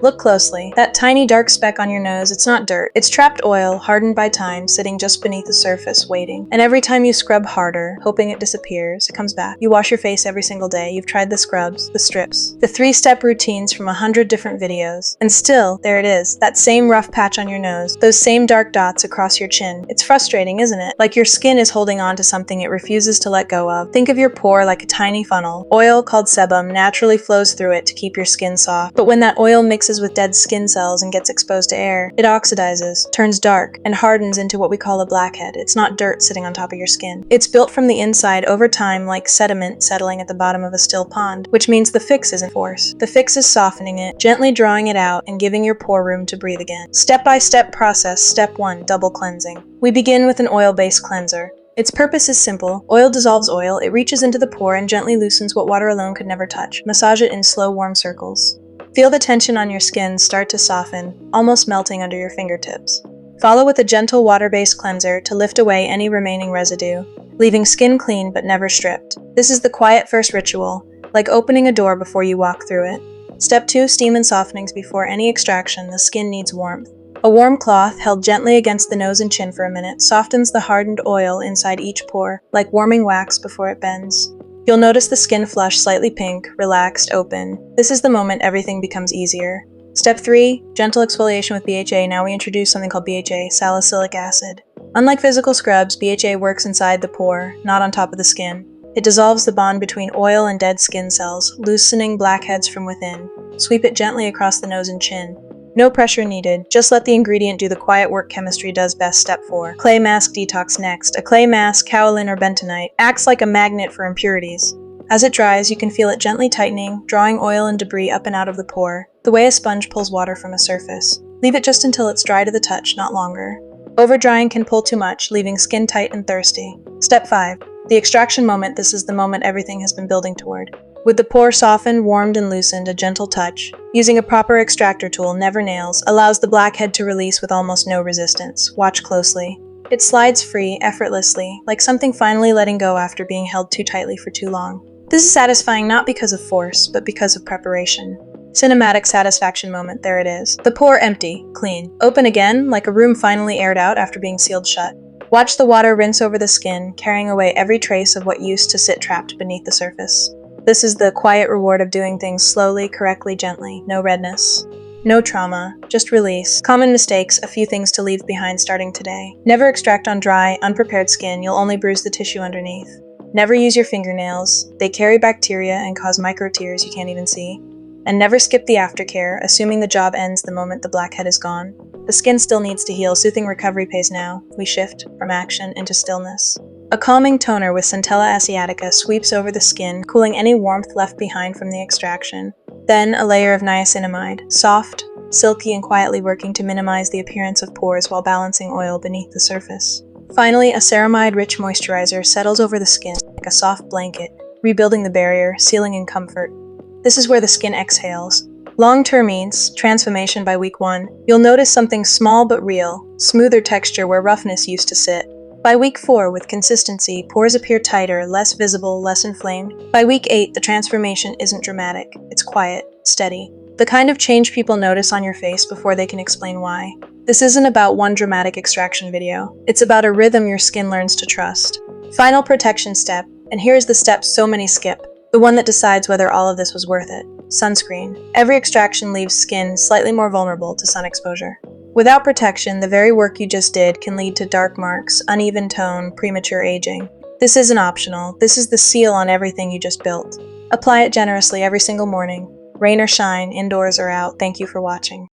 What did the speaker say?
Look closely. That tiny dark speck on your nose, it's not dirt. It's trapped oil, hardened by time, sitting just beneath the surface, waiting. And every time you scrub harder, hoping it disappears, it comes back. You wash your face every single day. You've tried the scrubs, the strips, the 3-step routines from 100 different videos. And still, there it is. That same rough patch on your nose, those same dark dots across your chin. It's frustrating, isn't it? Like your skin is holding on to something it refuses to let go of. Think of your pore like a tiny funnel. Oil, called sebum, naturally flows through it to keep your skin soft. But when that oil mixes with dead skin cells and gets exposed to air, it oxidizes, turns dark, and hardens into what we call a blackhead. It's not dirt sitting on top of your skin. It's built from the inside over time like sediment settling at the bottom of a still pond, which means the fix isn't force. The fix is softening it, gently drawing it out, and giving your pore room to breathe again. Step-by-step process. Step 1. Double cleansing. We begin with an oil-based cleanser. Its purpose is simple. Oil dissolves oil, it reaches into the pore and gently loosens what water alone could never touch. Massage it in slow, warm circles. Feel the tension on your skin start to soften, almost melting under your fingertips. Follow with a gentle water-based cleanser to lift away any remaining residue, leaving skin clean but never stripped. This is the quiet first ritual, like opening a door before you walk through it. Step 2. Steam and softenings. Before any extraction, the skin needs warmth. A warm cloth, held gently against the nose and chin for a minute, softens the hardened oil inside each pore, like warming wax before it bends. You'll notice the skin flush slightly pink, relaxed, open. This is the moment everything becomes easier. Step 3. Gentle exfoliation with BHA. Now we introduce something called BHA, salicylic acid. Unlike physical scrubs, BHA works inside the pore, not on top of the skin. It dissolves the bond between oil and dead skin cells, loosening blackheads from within. Sweep it gently across the nose and chin. No pressure needed, just let the ingredient do the quiet work chemistry does best. Step 4. Clay mask detox next. A clay mask, kaolin or bentonite, acts like a magnet for impurities. As it dries, you can feel it gently tightening, drawing oil and debris up and out of the pore, the way a sponge pulls water from a surface. Leave it just until it's dry to the touch, not longer. Over-drying can pull too much, leaving skin tight and thirsty. Step 5. The extraction moment. This is the moment everything has been building toward. With the pore softened, warmed, and loosened, a gentle touch, using a proper extractor tool, never nails, allows the blackhead to release with almost no resistance. Watch closely. It slides free, effortlessly, like something finally letting go after being held too tightly for too long. This is satisfying not because of force, but because of preparation. Cinematic satisfaction moment. There it is. The pore empty, clean. Open again, like a room finally aired out after being sealed shut. Watch the water rinse over the skin, carrying away every trace of what used to sit trapped beneath the surface. This is the quiet reward of doing things slowly, correctly, gently. No redness. No trauma. Just release. Common mistakes, a few things to leave behind starting today. Never extract on dry, unprepared skin. You'll only bruise the tissue underneath. Never use your fingernails. They carry bacteria and cause micro tears you can't even see. And never skip the aftercare, assuming the job ends the moment the blackhead is gone. The skin still needs to heal. Soothing recovery pays now. We shift from action into stillness. A calming toner with Centella asiatica sweeps over the skin, cooling any warmth left behind from the extraction. Then a layer of niacinamide, soft, silky, and quietly working to minimize the appearance of pores while balancing oil beneath the surface. Finally, a ceramide-rich moisturizer settles over the skin like a soft blanket, rebuilding the barrier, sealing in comfort. This is where the skin exhales. Long-term means transformation by week 1. You'll notice something small but real, smoother texture where roughness used to sit. By week 4, with consistency, pores appear tighter, less visible, less inflamed. By week 8, the transformation isn't dramatic. It's quiet, steady. The kind of change people notice on your face before they can explain why. This isn't about one dramatic extraction video. It's about a rhythm your skin learns to trust. Final protection step, and here's the step so many skip. The one that decides whether all of this was worth it. Sunscreen. Every extraction leaves skin slightly more vulnerable to sun exposure. Without protection, the very work you just did can lead to dark marks, uneven tone, premature aging. This isn't optional. This is the seal on everything you just built. Apply it generously every single morning. Rain or shine, indoors or out. Thank you for watching.